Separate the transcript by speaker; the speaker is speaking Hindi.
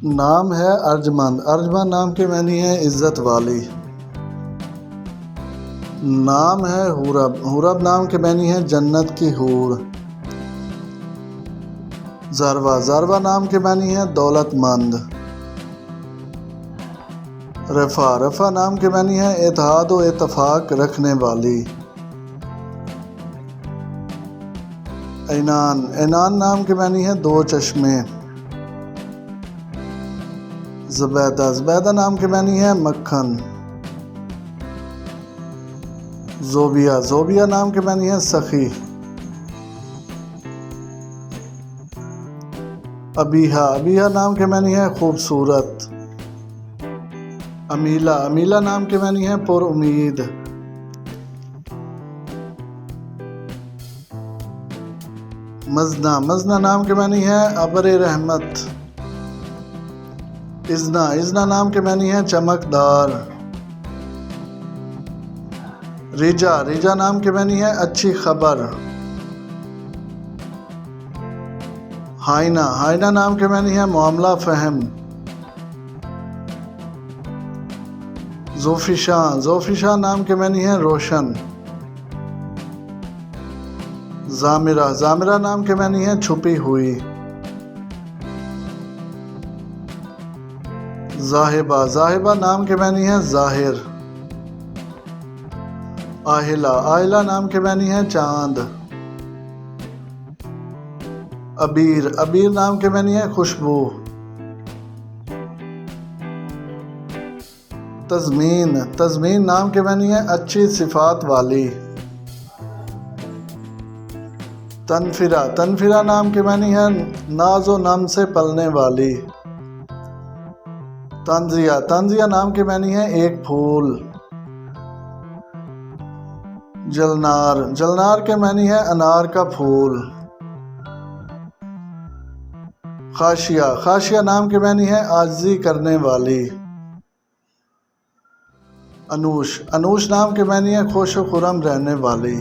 Speaker 1: नाम है अर्जमंद। अर्जमंद नाम के मानी है इज्जत वाली। नाम है हुरब। हुरब नाम के मानी है जन्नत की हूर। ज़रवा। ज़रवा नाम के मानी है दौलतमंद। रफ़ा। रफ़ा नाम के मानी है इत्तेहाद व इत्तेफाक रखने वाली। ऐनान। ऐनान नाम के मानी है दो चश्मे। ज़ुबैदा। ज़ुबैदा नाम के मानी है मक्खन। ज़ोबिया। ज़ोबिया नाम के मानी है सखी। अबीहा। अबीहा नाम के मानी है खूबसूरत। अमीला। अमीला नाम के मानी है पुर उम्मीद। मजना। मजना नाम के मानी है अबर रहमत। इज़ना। इज़ना नाम के मानी है चमकदार। रिजा। रिजा नाम के मानी है अच्छी खबर। हाइना। हाइना नाम के मानी है मामला फहम। ज़ोफ़िशा। ज़ोफ़िशा नाम के मानी है रोशन। ज़ामिरा। ज़ामिरा नाम के मानी है छुपी हुई। ज़ाहिबा। ज़ाहिबा नाम के मानी है ज़ाहिर। आहिला। आहिला नाम के मानी है चांद। अबीर। अबीर नाम के मानी है खुशबू। तज़मीन। तज़मीन नाम के मानी है अच्छी सिफात वाली। तनफिरा। तनफिरा नाम के मानी है नाज़ो नम से पलने वाली। तंजिया। तंजिया नाम के मानी है एक फूल। जलनार। जलनार के मानी है अनार का फूल। खाशिया। खाशिया नाम के मानी है आजिज़ी करने वाली। अनूश। अनूश नाम के मानी है खुश व खुर्रम रहने वाली।